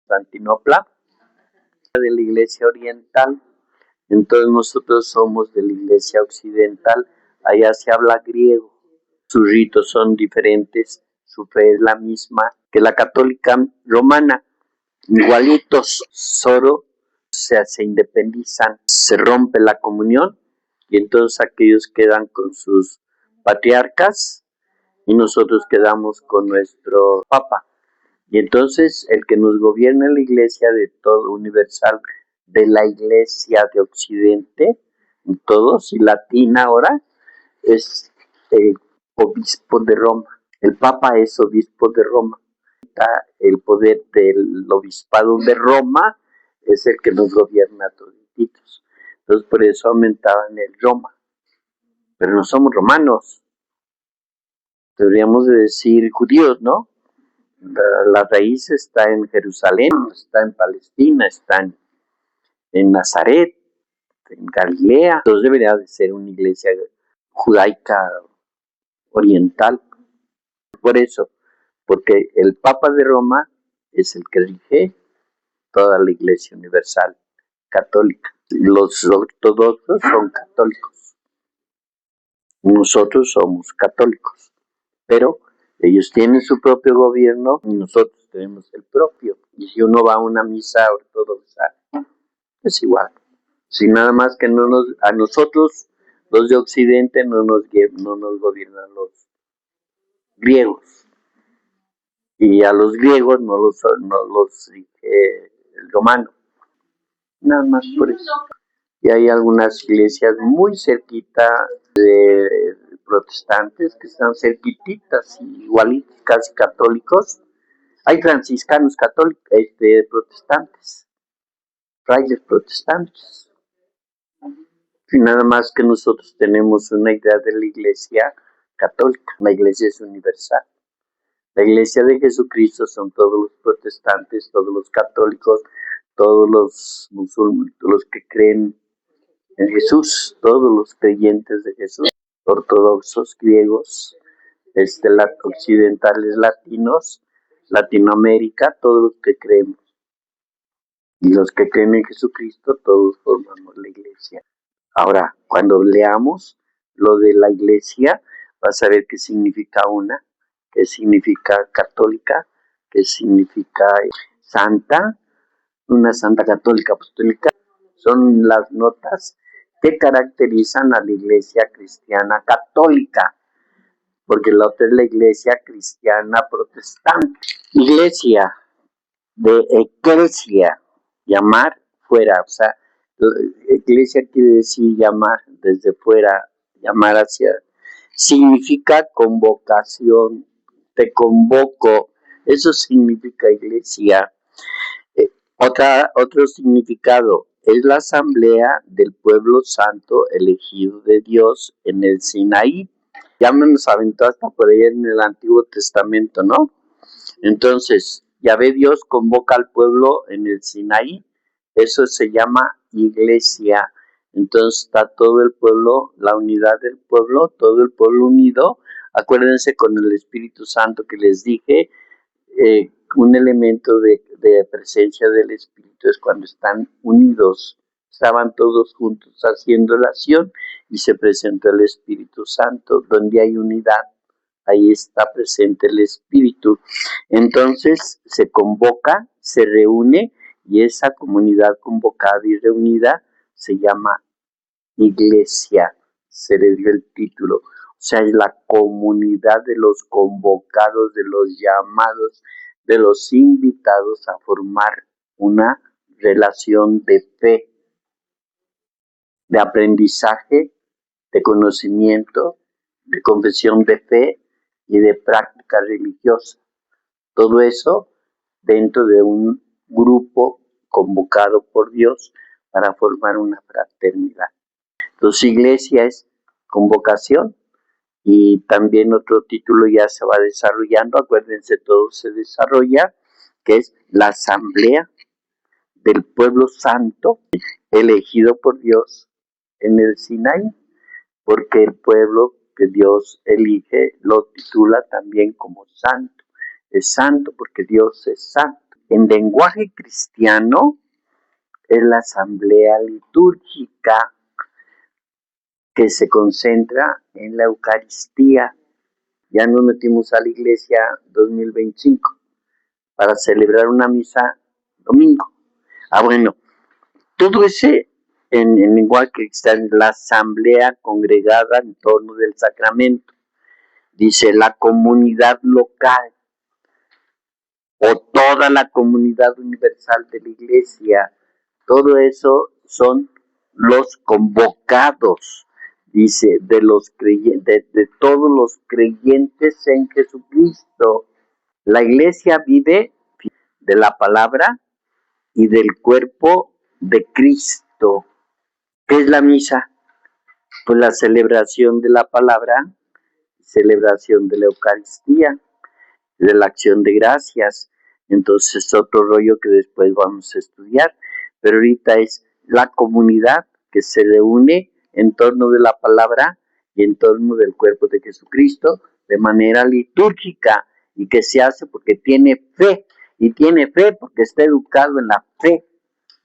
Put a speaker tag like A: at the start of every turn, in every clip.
A: Constantinopla, de la Iglesia Oriental. Entonces nosotros somos de la Iglesia Occidental. Allá se habla griego, sus ritos son diferentes, su fe es la misma que la católica romana, igualitos, solo se independizan, se rompe la comunión y entonces aquellos quedan con sus patriarcas y nosotros quedamos con nuestro papa. Y entonces el que nos gobierna en la Iglesia de todo universal, de la Iglesia de Occidente, todos y latina ahora, es el obispo de Roma. El papa es obispo de Roma. El poder del obispado de Roma es el que nos gobierna toditos. Entonces por eso aumentaban el Roma. Pero no somos romanos. Deberíamos de decir judíos, ¿no? La raíz está en Jerusalén, está en Palestina, está en Nazaret, en Galilea. Entonces debería de ser una iglesia judaica oriental. Por eso, porque el Papa de Roma es el que rige toda la iglesia universal católica. Los ortodoxos son católicos. Nosotros somos católicos. Pero ellos tienen su propio gobierno y nosotros tenemos el propio. Y si uno va a una misa ortodoxa, es igual. Si nada más que a nosotros, los de Occidente, no nos gobiernan los griegos. Y a los griegos no los rige el romano. Nada más por eso. Y hay algunas iglesias muy cerquita de protestantes que están cerquititas, igualitos, casi católicos. Hay franciscanos católicos, protestantes, frailes protestantes. Y nada más que nosotros tenemos una idea de la iglesia católica. La iglesia es universal. La iglesia de Jesucristo son todos los protestantes, todos los católicos, todos los musulmanes, los que creen en Jesús, todos los creyentes de Jesús, ortodoxos, griegos, occidentales, latinos, Latinoamérica, todos los que creemos. Y los que creen en Jesucristo, todos formamos la iglesia. Ahora, cuando leamos lo de la iglesia, vas a ver qué significa una, qué significa católica, qué significa santa, una santa católica apostólica. Son las notas que caracterizan a la iglesia cristiana católica, porque la otra es la iglesia cristiana protestante. Iglesia de eclesia, llamar fuera, o sea, iglesia quiere decir llamar desde fuera, llamar hacia, significa convocación, te convoco, eso significa iglesia. Otro significado es la asamblea del pueblo santo elegido de Dios en el Sinaí. Ya me nos aventó hasta por ahí en el Antiguo Testamento, ¿no? Entonces, Yahvé Dios convoca al pueblo en el Sinaí, eso se llama iglesia. Entonces está todo el pueblo, la unidad del pueblo, todo el pueblo unido. Acuérdense con el Espíritu Santo que les dije, un elemento de presencia del Espíritu es cuando están unidos, estaban todos juntos haciendo la acción y se presentó el Espíritu Santo. Donde hay unidad, ahí está presente el Espíritu. Entonces se convoca, se reúne y esa comunidad convocada y reunida se llama iglesia, se le dio el título. O sea, es la comunidad de los convocados, de los llamados, de los invitados a formar una relación de fe, de aprendizaje, de conocimiento, de confesión de fe y de práctica religiosa. Todo eso dentro de un grupo convocado por Dios para formar una fraternidad. Entonces, iglesia es convocación y también otro título ya se va desarrollando, acuérdense, todo se desarrolla, que es la asamblea del pueblo santo elegido por Dios en el Sinaí, porque el pueblo que Dios elige lo titula también como santo. Es santo porque Dios es santo. en lenguaje cristiano es la asamblea litúrgica que se concentra en la Eucaristía. Ya nos metimos a la iglesia 2025 para celebrar una misa domingo. Bueno, todo ese en lenguaje cristiano, la asamblea congregada en torno del sacramento. Dice la comunidad local o toda la comunidad universal de la iglesia. Todo eso son los convocados, dice, de los creyentes, de todos los creyentes en Jesucristo. La iglesia vive de la palabra y del cuerpo de Cristo. ¿Qué es la misa? Pues la celebración de la palabra, celebración de la Eucaristía, de la acción de gracias. Entonces otro rollo que después vamos a estudiar, pero ahorita es la comunidad que se reúne en torno de la palabra y en torno del cuerpo de Jesucristo de manera litúrgica, y que se hace porque tiene fe, y tiene fe porque está educado en la fe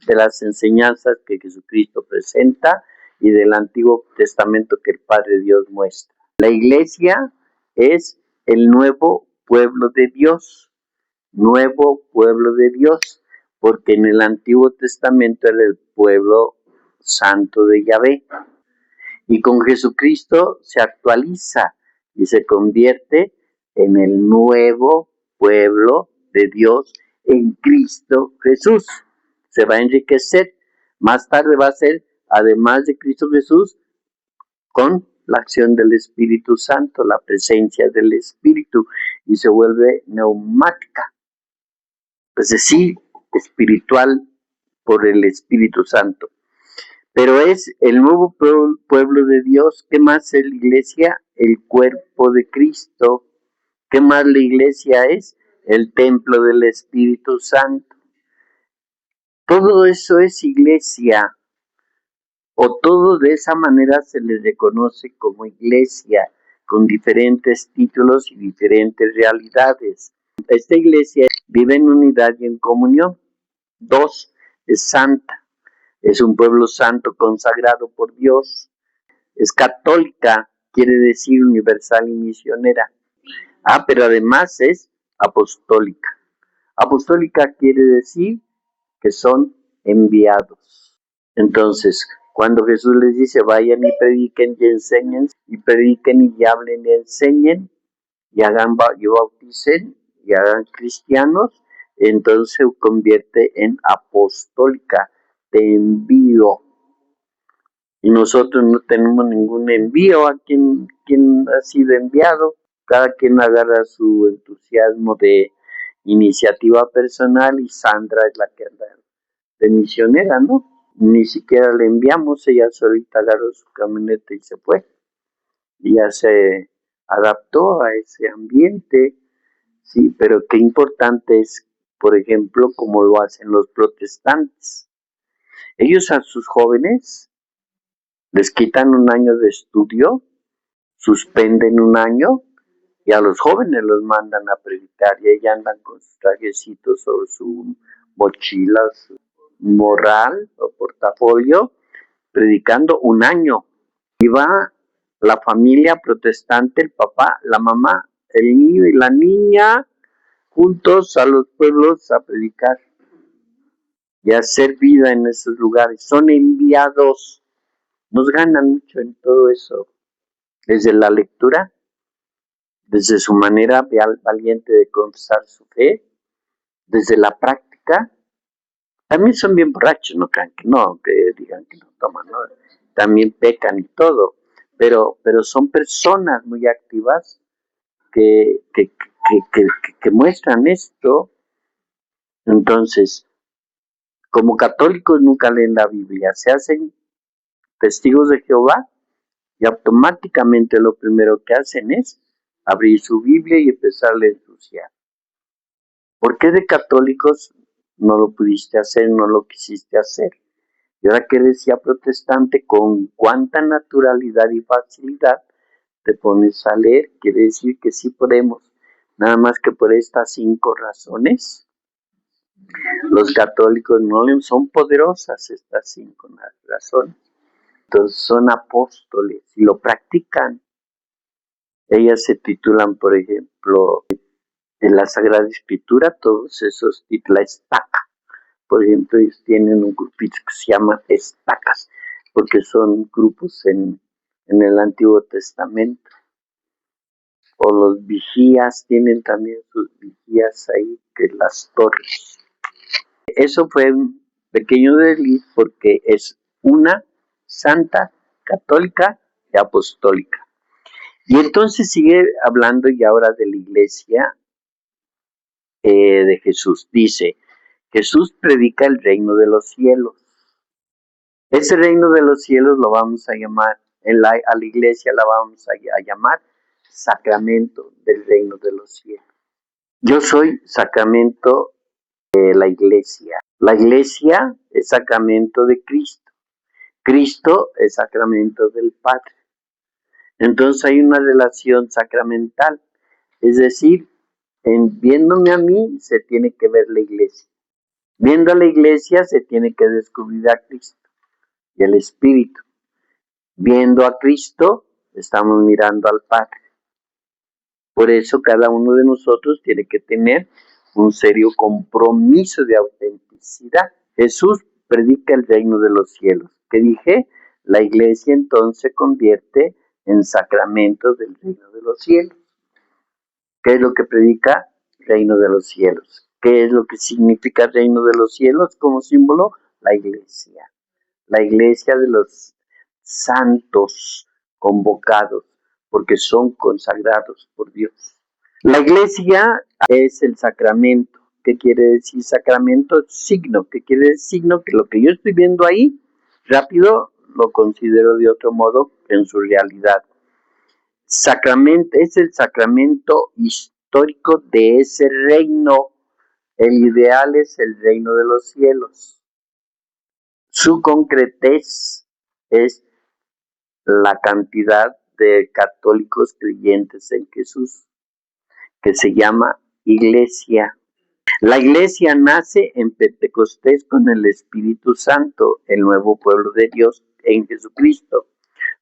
A: de las enseñanzas que Jesucristo presenta y del Antiguo Testamento que el Padre Dios muestra. La iglesia es el nuevo pueblo de Dios, porque en el Antiguo Testamento era el pueblo santo de Yahvé, y con Jesucristo se actualiza y se convierte en el nuevo pueblo de Dios en Cristo Jesús. Se va a enriquecer, más tarde va a ser, además de Cristo Jesús, con la acción del Espíritu Santo, la presencia del Espíritu, y se vuelve neumática, es decir, espiritual por el Espíritu Santo. Pero es el nuevo pueblo de Dios. ¿Qué más es la iglesia? El cuerpo de Cristo. ¿Qué más la iglesia es? El templo del Espíritu Santo. Todo eso es iglesia, o todo de esa manera se les reconoce como iglesia, con diferentes títulos y diferentes realidades. Esta iglesia vive en unidad y en comunión. 2, es santa. Es un pueblo santo consagrado por Dios. Es católica, quiere decir universal y misionera. Pero además es apostólica. Apostólica quiere decir que son enviados. Entonces, cuando Jesús les dice, vayan y prediquen y enseñen, y hablen y enseñen, y bauticen, y hagan cristianos, entonces se convierte en apostólica, te envío. Y nosotros no tenemos ningún envío a quien ha sido enviado. Cada quien agarra su entusiasmo de iniciativa personal, y Sandra es la que anda de misionera, ¿no? Ni siquiera le enviamos, ella solita agarró su camioneta y se fue. Y ya se adaptó a ese ambiente, sí, pero qué importante es, por ejemplo, como lo hacen los protestantes. Ellos a sus jóvenes les quitan un año de estudio, suspenden un año, y a los jóvenes los mandan a predicar, y ellos andan con sus trajecitos sobre su mochila, su morral o portafolio, predicando un año. Y va la familia protestante, el papá, la mamá, el niño y la niña, juntos a los pueblos a predicar y a hacer vida en esos lugares. Son enviados. Nos ganan mucho en todo eso, desde la lectura, desde su manera valiente de confesar su fe, desde la práctica. También son bien borrachos, no crean que no, que digan que no toman, ¿no? También pecan y todo, pero son personas muy activas que muestran esto. Entonces, como católicos nunca leen la Biblia, se hacen testigos de Jehová, y automáticamente lo primero que hacen es abrir su Biblia y empezarle a ensuciar. ¿Por qué de católicos no lo pudiste hacer, no lo quisiste hacer? Y ahora que decía protestante, con cuánta naturalidad y facilidad te pones a leer. Quiere decir que sí podemos, nada más que por estas 5 razones Los católicos no son poderosas estas 5 razones. Entonces son apóstoles y lo practican. Ellas se titulan, por ejemplo, en la Sagrada Escritura, todos esos títulos, la estaca. Por ejemplo, ellos tienen un grupito que se llama estacas, porque son grupos en el Antiguo Testamento. O los vigías tienen también sus vigías ahí, que las torres. Eso fue un pequeño desliz porque es una santa, católica y apostólica. Y entonces sigue hablando ya ahora de la iglesia de Jesús. Dice, Jesús predica el reino de los cielos. Ese reino de los cielos lo vamos a llamar, a la iglesia la vamos a llamar sacramento del reino de los cielos. Yo soy sacramento de la iglesia. La iglesia es sacramento de Cristo. Cristo es sacramento del Padre. Entonces hay una relación sacramental. Es decir, viéndome a mí se tiene que ver la iglesia. Viendo a la iglesia se tiene que descubrir a Cristo y el Espíritu. Viendo a Cristo estamos mirando al Padre. Por eso cada uno de nosotros tiene que tener un serio compromiso de autenticidad. Jesús predica el reino de los cielos. ¿Qué dije? La iglesia entonces se convierte en sacramento del reino de los cielos. ¿Qué es lo que predica? Reino de los cielos. ¿Qué es lo que significa reino de los cielos como símbolo? La iglesia. La iglesia de los santos convocados, porque son consagrados por Dios. La iglesia es el sacramento. ¿Qué quiere decir sacramento? Signo. ¿Qué quiere decir signo? Que lo que yo estoy viendo ahí, rápido, lo considero de otro modo en su realidad. Sacramento es el sacramento histórico de ese reino. El ideal es el reino de los cielos. Su concretez es la cantidad de católicos creyentes en Jesús, que se llama iglesia. La iglesia nace en Pentecostés con el Espíritu Santo, el nuevo pueblo de Dios en Jesucristo.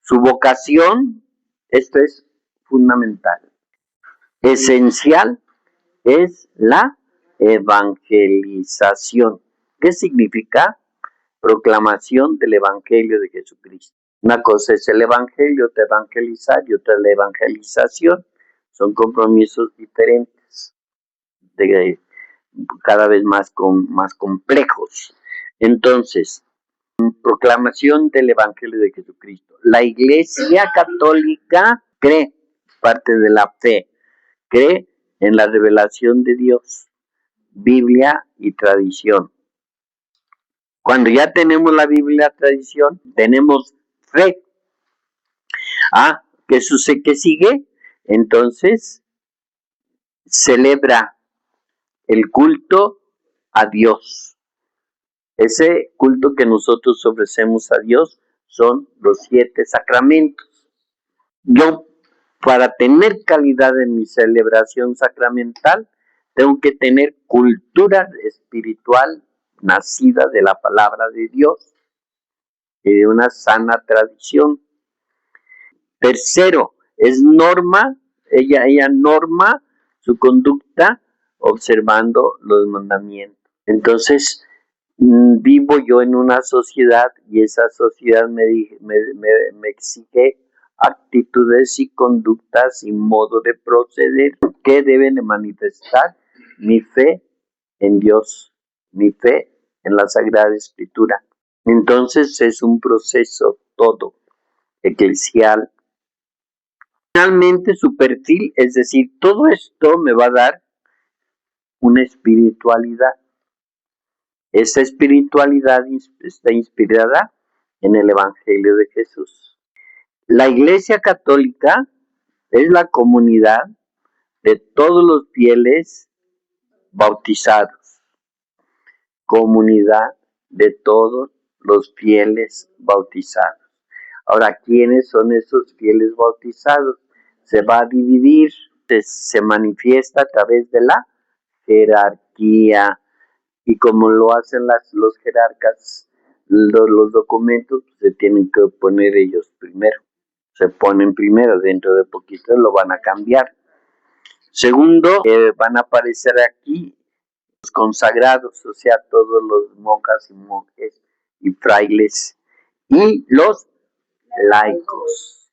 A: Su vocación, esto es fundamental, esencial, es la evangelización. ¿Qué significa? Proclamación del Evangelio de Jesucristo. Una cosa es el Evangelio, otra evangelizar y otra la evangelización. Son compromisos diferentes, cada vez más complejos. Entonces, proclamación del Evangelio de Jesucristo. La Iglesia Católica cree, parte de la fe, cree en la revelación de Dios, Biblia y tradición. Cuando ya tenemos la Biblia, tradición, tenemos fe. ¿Qué sucede? ¿Qué sigue? Entonces, celebra el culto a Dios. Ese culto que nosotros ofrecemos a Dios son los 7 sacramentos. Yo, para tener calidad en mi celebración sacramental, tengo que tener cultura espiritual nacida de la palabra de Dios y de una sana tradición. Tercero, es norma, ella norma su conducta observando los mandamientos. Entonces, vivo yo en una sociedad y esa sociedad me exige actitudes y conductas y modo de proceder que deben de manifestar mi fe en Dios, mi fe en la Sagrada Escritura. Entonces es un proceso todo eclesial. Finalmente su perfil, es decir, todo esto me va a dar una espiritualidad. Esa espiritualidad está inspirada en el Evangelio de Jesús. La Iglesia Católica es la comunidad de todos los fieles bautizados. Comunidad de todos los fieles bautizados. Ahora, ¿quiénes son esos fieles bautizados? Se va a dividir, se manifiesta a través de la jerarquía y como lo hacen los jerarcas, los documentos se tienen que poner ellos primero. Se ponen primero, dentro de poquito lo van a cambiar. Segundo, van a aparecer aquí los consagrados, o sea, todos los monjas y monjes y frailes y los laicos,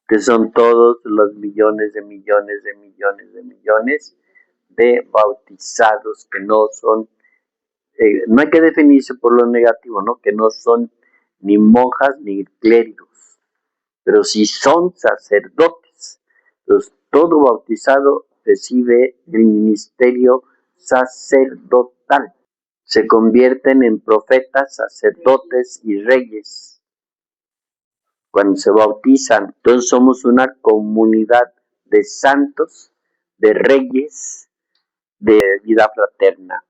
A: que son todos los millones de millones de millones de millones de bautizados que no son, no hay que definirse por lo negativo, ¿no? Que no son ni monjas ni clérigos, pero sí son sacerdotes. Entonces, todo bautizado recibe el ministerio sacerdotal. Se convierten en profetas, sacerdotes y reyes cuando se bautizan. Entonces somos una comunidad de santos, de reyes, de vida fraterna.